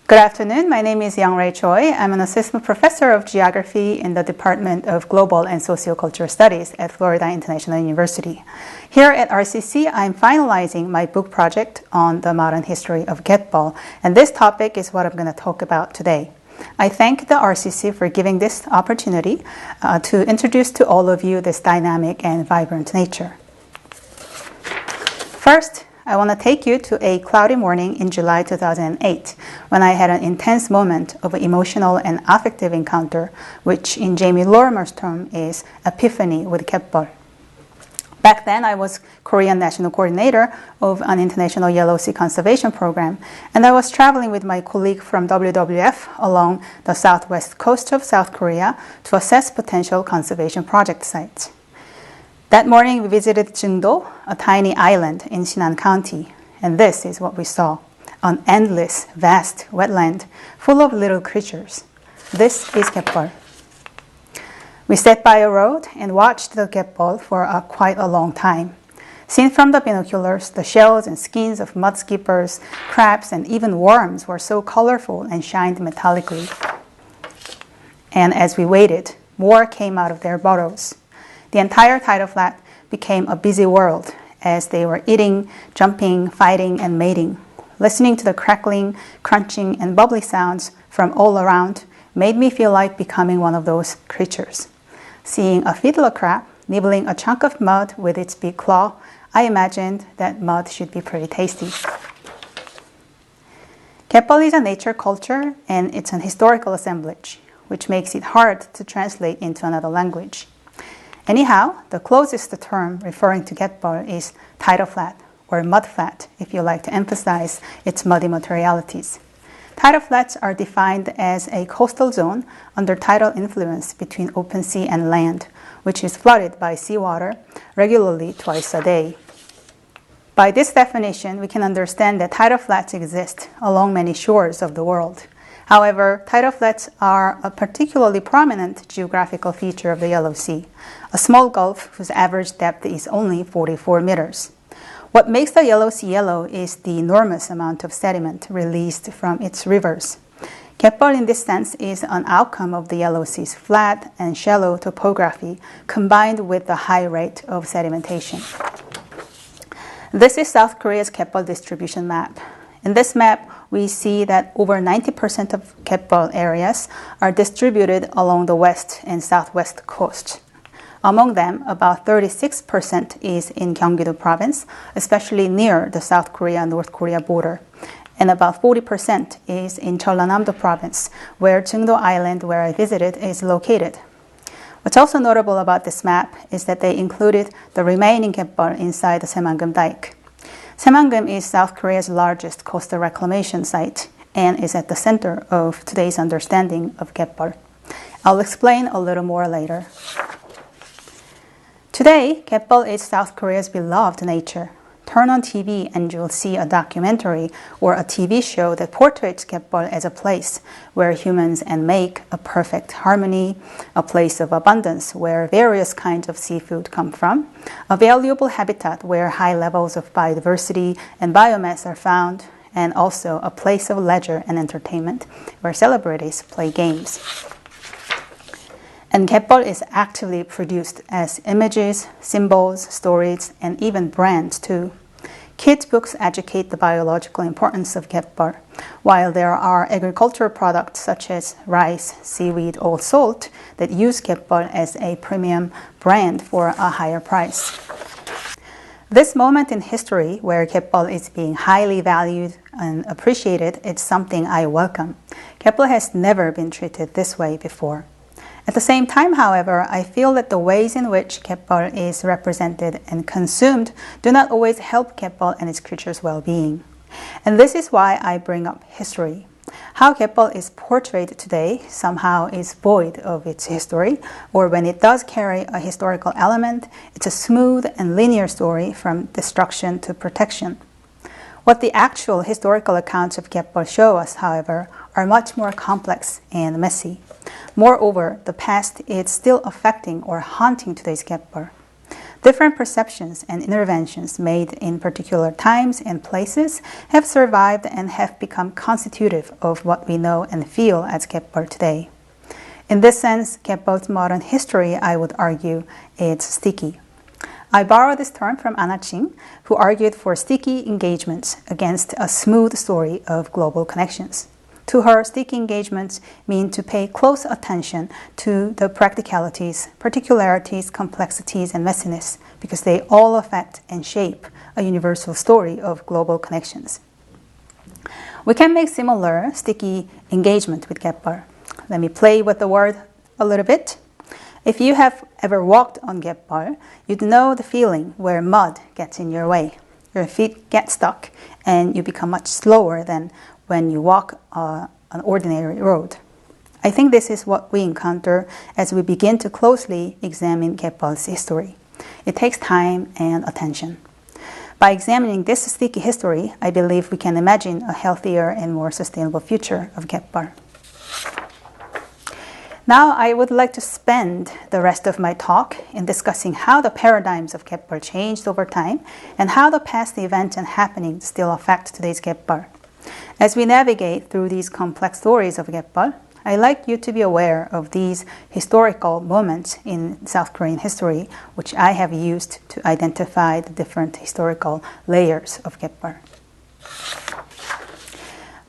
Good afternoon. My name is Rae Choi. I'm an assistant professor of geography in the Department of Global and Sociocultural Studies at Florida International University. Here at RCC, I'm finalizing my book project on the modern history of Getbol, and this topic is what I'm going to talk about today. I thank the RCC for giving this opportunity to introduce to all of you this dynamic and vibrant nature. First, I want to take you to a cloudy morning in July 2008 when I had an intense moment of emotional and affective encounter, which in Jamie Lorimer's term is epiphany with Getbol. Back then, I was Korean National Coordinator of an international Yellow Sea Conservation Program, and I was traveling with my colleague from WWF along the southwest coast of South Korea to assess potential conservation project sites. That morning, we visited Jeongdo, a tiny island in Sinan County, and this is what we saw: an endless, vast wetland full of little creatures. This is Getbol. We sat by a road and watched the Getbol for quite a long time. Seen from the binoculars, the shells and skins of mudskippers, crabs, and even worms were so colorful and shined metallically. And as we waited, more came out of their burrows. The entire tidal flat became a busy world as they were eating, jumping, fighting, and mating. Listening to the crackling, crunching, and bubbly sounds from all around made me feel like becoming one of those creatures. Seeing a fiddler crab nibbling a chunk of mud with its big claw, I imagined that mud should be pretty tasty. Getbol is a nature culture, and it's an historical assemblage, which makes it hard to translate into another language. Anyhow, the closest term referring to Getbol is tidal flat, or mudflat, if you like to emphasize its muddy materialities. Tidal flats are defined as a coastal zone under tidal influence between open sea and land, which is flooded by seawater regularly twice a day. By this definition, we can understand that tidal flats exist along many shores of the world. However, tidal flats are a particularly prominent geographical feature of the Yellow Sea, a small gulf whose average depth is only 44 meters. What makes the Yellow Sea yellow is the enormous amount of sediment released from its rivers. Getbol in this sense is an outcome of the Yellow Sea's flat and shallow topography combined with the high rate of sedimentation. This is South Korea's Getbol distribution map. In this map, we see that over 90% of Getbol areas are distributed along the west and southwest coast. Among them, about 36% is in Gyeonggi-do province, especially near the South Korea-North Korea border, and about 40% is in Jeollanam-do province, where Jeongdo Island, where I visited, is located. What's also notable about this map is that they included the remaining Getbol inside the Saemangeum Dike. Saemangeum is South Korea's largest coastal reclamation site and is at the center of today's understanding of Getbol. I'll explain a little more later. Today, Getbol is South Korea's beloved nature. Turn on TV and you'll see a documentary or a TV show that portrays Getbol as a place where humans make a perfect harmony, a place of abundance where various kinds of seafood come from, a valuable habitat where high levels of biodiversity and biomass are found, and also a place of leisure and entertainment where celebrities play games. And Getbol is actively produced as images, symbols, stories, and even brands too. Kids' books educate the biological importance of Getbol, while there are agricultural products such as rice, seaweed, or salt that use Getbol as a premium brand for a higher price. This moment in history where Getbol is being highly valued and appreciated is something I welcome. Getbol has never been treated this way before. At the same time, however, I feel that the ways in which Getbol is represented and consumed do not always help Getbol and its creatures' well-being. And this is why I bring up history. How Getbol is portrayed today somehow is void of its history, or when it does carry a historical element, it's a smooth and linear story from destruction to protection. What the actual historical accounts of Getbol show us, however, are much more complex and messy. Moreover, the past is still affecting or haunting today's Getbol. Different perceptions and interventions made in particular times and places have survived and have become constitutive of what we know and feel as Getbol today. In this sense, Getbol's modern history, I would argue, is sticky. I borrow this term from Anna Ching, who argued for sticky engagements against a smooth story of global connections. To her, sticky engagements mean to pay close attention to the practicalities, particularities, complexities, and messiness, because they all affect and shape a universal story of global connections. We can make similar sticky engagement with Getbol. Let me play with the word a little bit. If you have ever walked on Getbol, you'd know the feeling where mud gets in your way. Your feet get stuck and you become much slower than when you walk an ordinary road. I think this is what we encounter as we begin to closely examine Getbol's history. It takes time and attention. By examining this sticky history, I believe we can imagine a healthier and more sustainable future of Getbol. Now I would like to spend the rest of my talk in discussing how the paradigms of Getbol changed over time and how the past events and happenings still affect today's Getbol. As we navigate through these complex stories of Getbol, I'd like you to be aware of these historical moments in South Korean history, which I have used to identify the different historical layers of Getbol.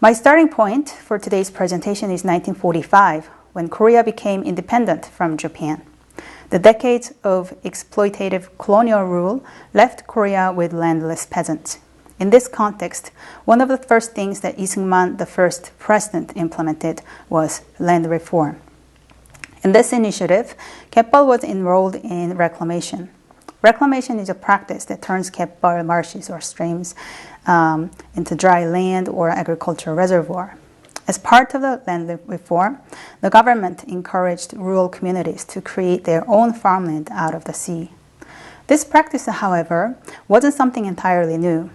My starting point for today's presentation is 1945, when Korea became independent from Japan. The decades of exploitative colonial rule left Korea with landless peasants. In this context, one of the first things that Lee Seung-man, the first president, implemented was land reform. In this initiative, Getbol was enrolled in reclamation. Reclamation is a practice that turns Getbol marshes or streams into dry land or agricultural reservoir. As part of the land reform, the government encouraged rural communities to create their own farmland out of the sea. This practice, however, wasn't something entirely new.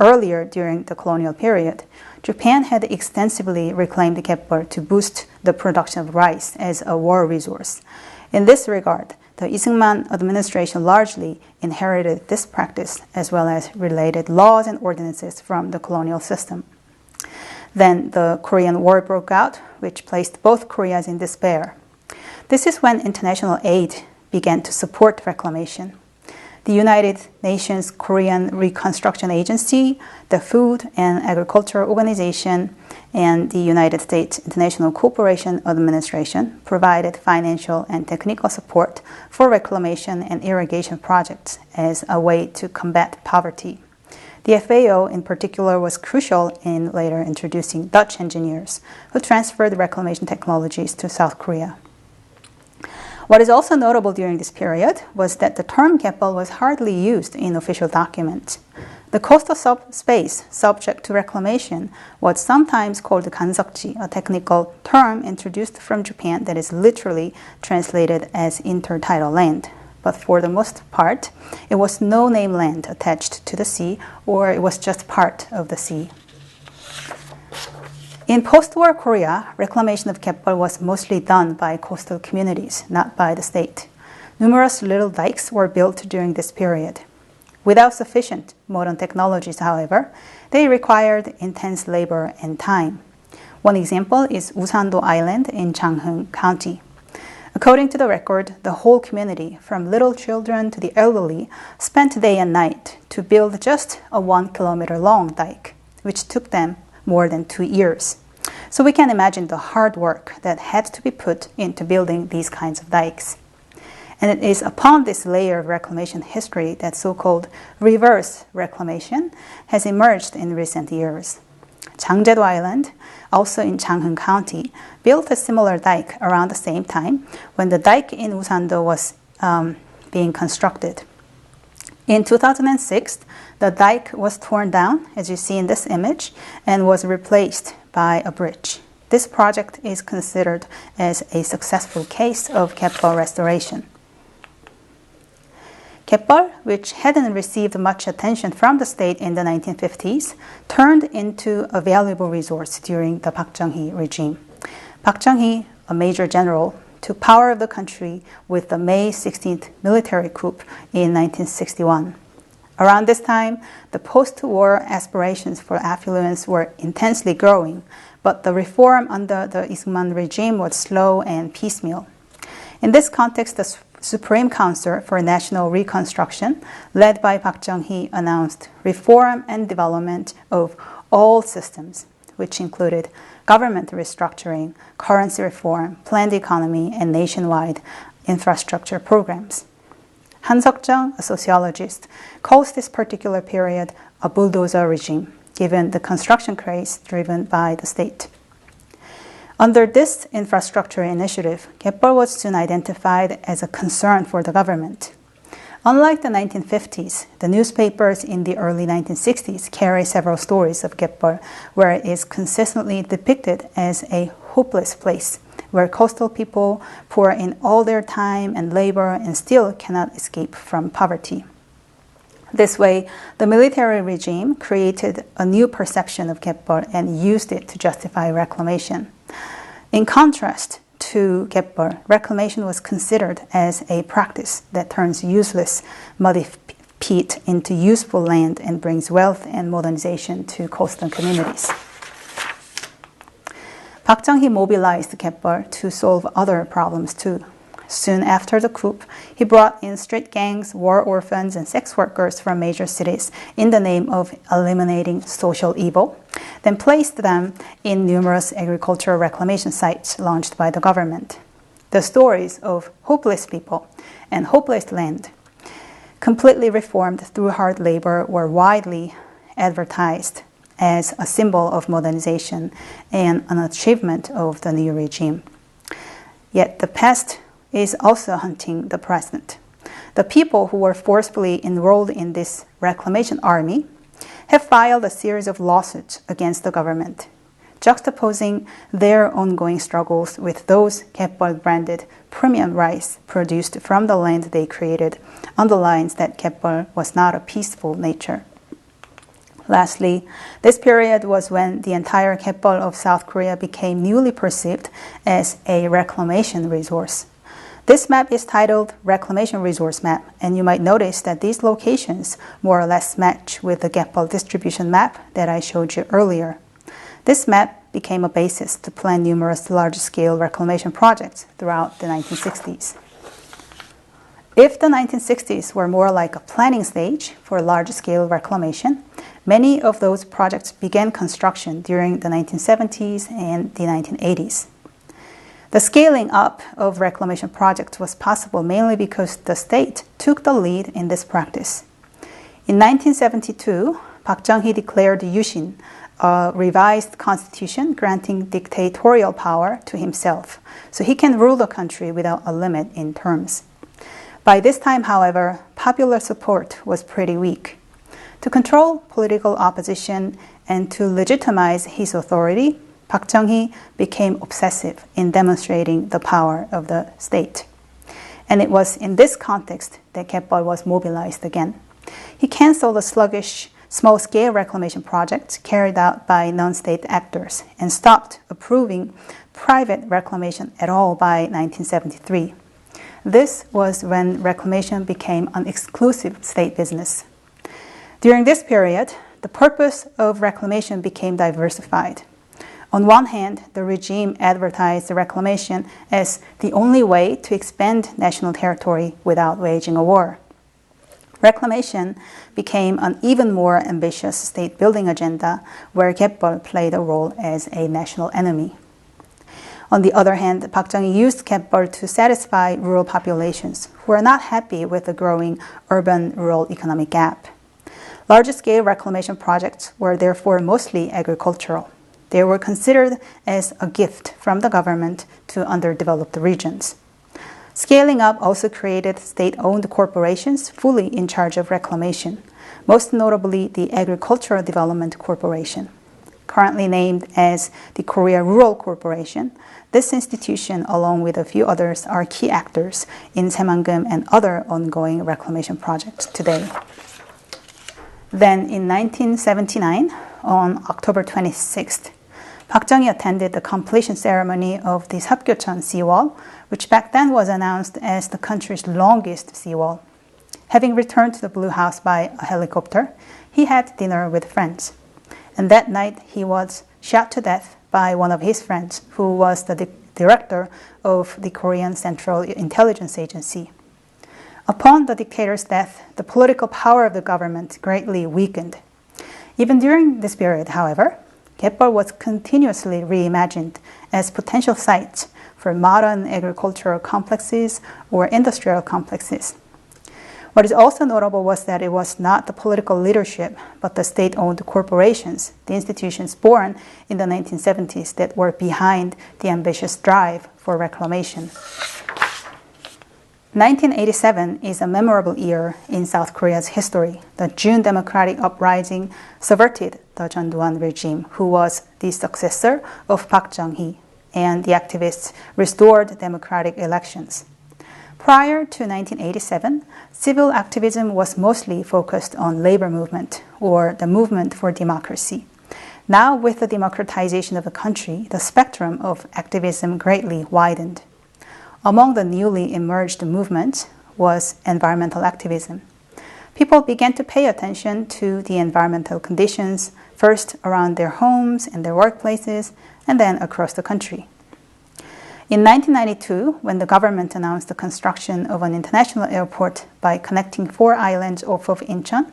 Earlier, during the colonial period, Japan had extensively reclaimed Getbol to boost the production of rice as a war resource. In this regard, the Lee Seung-man administration largely inherited this practice as well as related laws and ordinances from the colonial system. Then the Korean War broke out, which placed both Koreas in despair. This is when international aid began to support reclamation. The United Nations Korean Reconstruction Agency, the Food and Agriculture Organization, and the United States International Cooperation Administration provided financial and technical support for reclamation and irrigation projects as a way to combat poverty. The FAO in particular was crucial in later introducing Dutch engineers who transferred reclamation technologies to South Korea. What is also notable during this period was that the term Getbol was hardly used in official documents. The coastal space subject to reclamation was sometimes called gansokji, a technical term introduced from Japan that is literally translated as intertidal land. But for the most part, it was no-name land attached to the sea, or it was just part of the sea. In post-war Korea, reclamation of Getbol was mostly done by coastal communities, not by the state. Numerous little dikes were built during this period. Without sufficient modern technologies, however, they required intense labor and time. One example is Usando Island in Changheung County. According to the record, the whole community, from little children to the elderly, spent day and night to build just a 1 kilometer long dike, which took them more than 2 years. So we can imagine the hard work that had to be put into building these kinds of dikes. And it is upon this layer of reclamation history that so-called reverse reclamation has emerged in recent years. Changjedo Island, also in Changheung County, built a similar dike around the same time when the dike in Usando was being constructed. In 2006, the dike was torn down, as you see in this image, and was replaced by a bridge. This project is considered as a successful case of Getbol restoration. Getbol, which hadn't received much attention from the state in the 1950s, turned into a valuable resource during the Park Chung-hee regime. Park Chung-hee, a major general, took power of the country with the May 16th military coup in 1961. Around this time, the post-war aspirations for affluence were intensely growing, but the reform under the Isungman regime was slow and piecemeal. In this context, the Supreme Council for National Reconstruction, led by Park Chung-hee, announced reform and development of all systems, which included government restructuring, currency reform, planned economy, and nationwide infrastructure programs. Han Seok-jung, a sociologist, calls this particular period a bulldozer regime, given the construction craze driven by the state. Under this infrastructure initiative, Getbol was soon identified as a concern for the government. Unlike the 1950s, the newspapers in the early 1960s carry several stories of Getbol, where it is consistently depicted as a hopeless place, where coastal people pour in all their time and labor and still cannot escape from poverty. This way, the military regime created a new perception of Getbol and used it to justify reclamation. In contrast to Getbol, reclamation was considered as a practice that turns useless, muddy peat into useful land and brings wealth and modernization to coastal communities. Park Chung-hee mobilized Getbol to solve other problems too. Soon after the coup, he brought in street gangs, war orphans, and sex workers from major cities in the name of eliminating social evil, then placed them in numerous agricultural reclamation sites launched by the government. The stories of hopeless people and hopeless land, completely reformed through hard labor, were widely advertised as a symbol of modernization and an achievement of the new regime. Yet the past is also hunting the present. The people who were forcefully enrolled in this reclamation army have filed a series of lawsuits against the government, juxtaposing their ongoing struggles with those Getbol-branded premium rice produced from the land they created underlines that Getbol was not a peaceful nature. Lastly, this period was when the entire Getbol of South Korea became newly perceived as a reclamation resource. This map is titled Reclamation Resource Map, and you might notice that these locations more or less match with the Getbol distribution map that I showed you earlier. This map became a basis to plan numerous large-scale reclamation projects throughout the 1960s. If the 1960s were more like a planning stage for large-scale reclamation, many of those projects began construction during the 1970s and the 1980s. The scaling up of reclamation projects was possible mainly because the state took the lead in this practice. In 1972, Park Chung-hee declared Yushin, a revised constitution granting dictatorial power to himself, so he can rule the country without a limit in terms. By this time, however, popular support was pretty weak. To control political opposition and to legitimize his authority, Park Chung-hee became obsessive in demonstrating the power of the state. And it was in this context that Getbol was mobilized again. He canceled the sluggish, small-scale reclamation projects carried out by non-state actors and stopped approving private reclamation at all by 1973. This was when reclamation became an exclusive state business. During this period, the purpose of reclamation became diversified. On one hand, the regime advertised the reclamation as the only way to expand national territory without waging a war. Reclamation became an even more ambitious state-building agenda where Getbol played a role as a national enemy. On the other hand, Park Chung-hee used Getbol to satisfy rural populations who were not happy with the growing urban-rural economic gap. Large-scale reclamation projects were therefore mostly agricultural. They were considered as a gift from the government to underdeveloped regions. Scaling up also created state-owned corporations fully in charge of reclamation, most notably the Agricultural Development Corporation. Currently named as the Korea Rural Corporation, this institution, along with a few others, are key actors in Saemangeum and other ongoing reclamation projects today. Then in 1979, on October 26th, Park Chung-hee attended the completion ceremony of the Sapgyocheon seawall, which back then was announced as the country's longest seawall. Having returned to the Blue House by a helicopter, he had dinner with friends. And that night, he was shot to death by one of his friends, who was the director of the Korean Central Intelligence Agency. Upon the dictator's death, the political power of the government greatly weakened. Even during this period, however, Getbol was continuously reimagined as potential sites for modern agricultural complexes or industrial complexes. What is also notable was that it was not the political leadership, but the state-owned corporations, the institutions born in the 1970s, that were behind the ambitious drive for reclamation. 1987 is a memorable year in South Korea's history. The June Democratic Uprising subverted the Jeonduan regime, who was the successor of Park Chung-hee, and the activists restored democratic elections. Prior to 1987, civil activism was mostly focused on labor movement, or the movement for democracy. Now, with the democratization of the country, the spectrum of activism greatly widened. Among the newly emerged movements was environmental activism. People began to pay attention to the environmental conditions, first around their homes and their workplaces, and then across the country. In 1992, when the government announced the construction of an international airport by connecting 4 islands off of Incheon,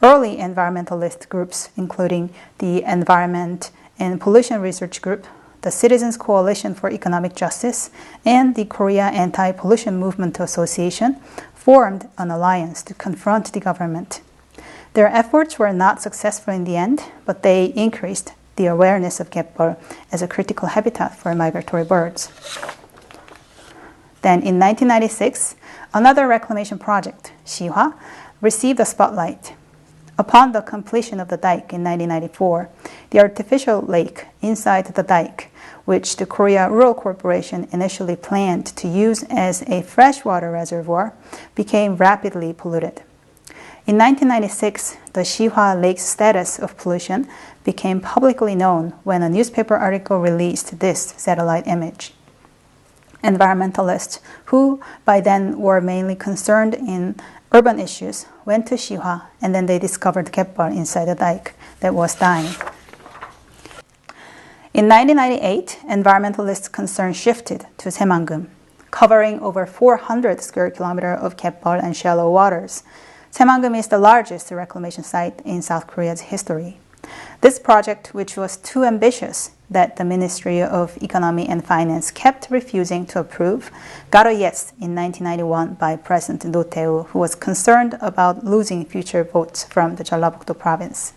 early environmentalist groups, including the Environment and Pollution Research Group, the Citizens Coalition for Economic Justice, and the Korea Anti-Pollution Movement Association, formed an alliance to confront the government. Their efforts were not successful in the end, but they increased the awareness of Getbol as a critical habitat for migratory birds. Then in 1996, another reclamation project, Sihwa, received a spotlight. Upon the completion of the dike in 1994, the artificial lake inside the dike, which the Korea Rural Corporation initially planned to use as a freshwater reservoir, became rapidly polluted. In 1996, the Sihwa Lake's status of pollution became publicly known when a newspaper article released this satellite image. Environmentalists, who by then were mainly concerned in urban issues, went to Sihwa, and then they discovered Getbol inside the dike that was dying. In 1998, environmentalists' concern shifted to Saemangum, covering over 400 square kilometers of Getbol and shallow waters. Saemangum is the largest reclamation site in South Korea's history. This project, which was too ambitious that the Ministry of Economy and Finance kept refusing to approve, got a yes in 1991 by President Roh Tae-woo, who was concerned about losing future votes from the Jeollabuk-do province.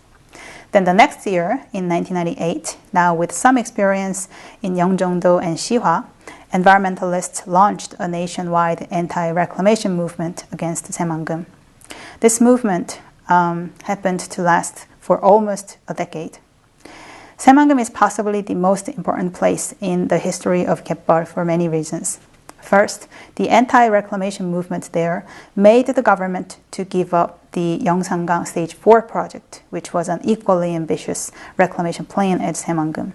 Then the next year, in 1998, now with some experience in Yeongjong-do and Sihwa, environmentalists launched a nationwide anti-reclamation movement against Saemangum. This movement happened to last for almost a decade. Saemangum is possibly the most important place in the history of Getbol for many reasons. First, the anti-reclamation movement there made the government to give up the Yeongsangang Stage 4 project, which was an equally ambitious reclamation plan at Saemangum.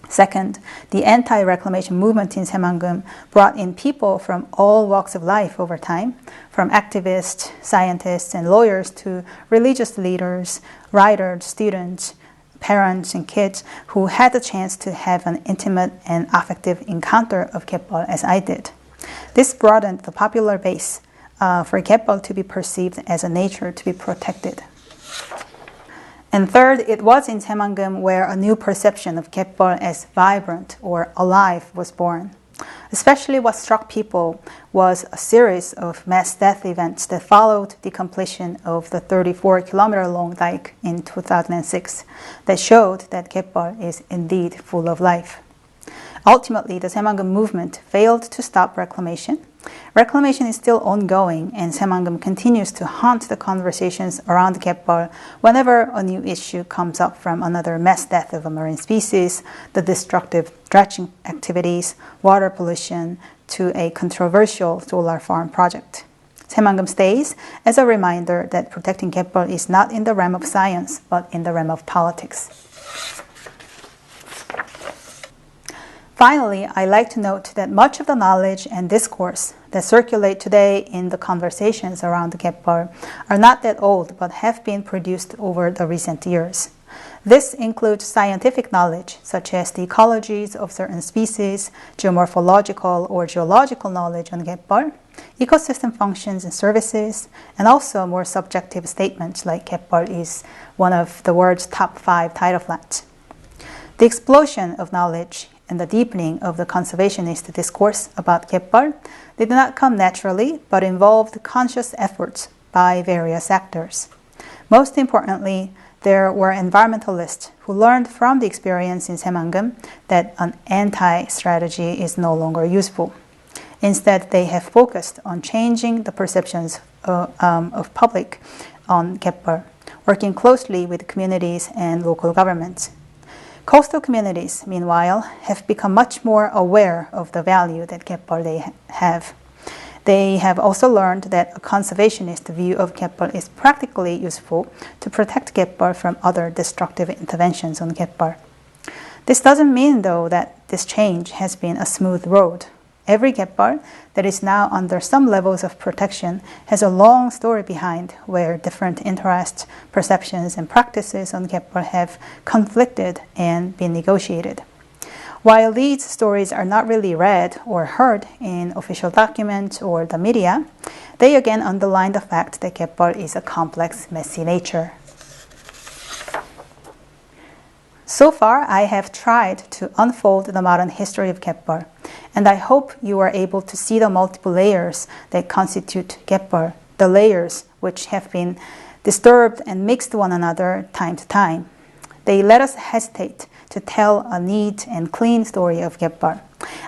Second, the anti-reclamation movement in Saemangum brought in people from all walks of life over time, from activists, scientists, and lawyers to religious leaders, writers, students, parents, and kids who had the chance to have an intimate and affective encounter of Getbol as I did. This broadened the popular base for Getbol to be perceived as a nature to be protected. And third, it was in Saemangum where a new perception of Getbol as vibrant or alive was born. Especially what struck people was a series of mass death events that followed the completion of the 34-kilometer-long dike in 2006 that showed that Getbol is indeed full of life. Ultimately, the Saemangum movement failed to stop reclamation. Reclamation is still ongoing, and Saemangum continues to haunt the conversations around Getbol whenever a new issue comes up, from another mass death of a marine species, the destructive dredging activities, water pollution, to a controversial solar farm project. Saemangum stays as a reminder that protecting Getbol is not in the realm of science, but in the realm of politics. Finally, I like to note that much of the knowledge and discourse that circulate today in the conversations around the Getbol are not that old but have been produced over the recent years. This includes scientific knowledge, such as the ecologies of certain species, geomorphological or geological knowledge on Getbol, ecosystem functions and services, and also more subjective statements like Getbol is one of the world's top 5 tidal flats. The explosion of knowledge and the deepening of the conservationist discourse about Getbol did not come naturally, but involved conscious efforts by various actors. Most importantly, there were environmentalists who learned from the experience in Saemangeum that an anti-strategy is no longer useful. Instead, they have focused on changing the perceptions of public on Getbol, working closely with communities and local governments. Coastal communities, meanwhile, have become much more aware of the value that Getbol they have. They have also learned that a conservationist view of Getbol is practically useful to protect Getbol from other destructive interventions on Getbol. This doesn't mean, though, that this change has been a smooth road. Every Getbol that is now under some levels of protection has a long story behind where different interests, perceptions, and practices on Getbol have conflicted and been negotiated. While these stories are not really read or heard in official documents or the media, they again underline the fact that Getbol is a complex, messy nature. So far, I have tried to unfold the modern history of Getbol, and I hope you are able to see the multiple layers that constitute Getbol, the layers which have been disturbed and mixed one another time to time. They let us hesitate to tell a neat and clean story of Getbol.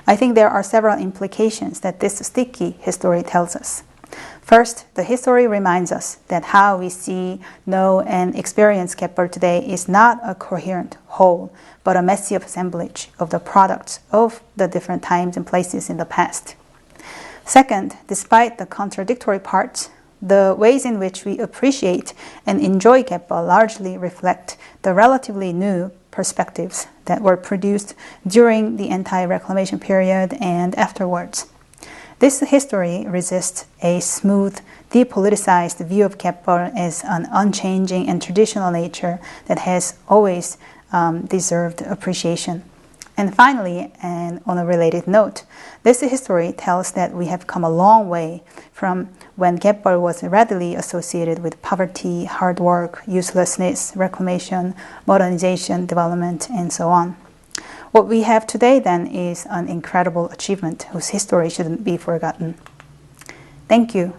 I think there are several implications that this sticky history tells us. First, the history reminds us that how we see, know, and experience Getbol today is not a coherent whole, but a messy assemblage of the products of the different times and places in the past. Second, despite the contradictory parts, the ways in which we appreciate and enjoy Getbol largely reflect the relatively new perspectives that were produced during the anti-reclamation period and afterwards. This history resists a smooth, depoliticized view of Getbol as an unchanging and traditional nature that has always deserved appreciation. And finally, and on a related note, this history tells that we have come a long way from when Getbol was readily associated with poverty, hard work, uselessness, reclamation, modernization, development, and so on. What we have today, then, is an incredible achievement whose history shouldn't be forgotten. Thank you.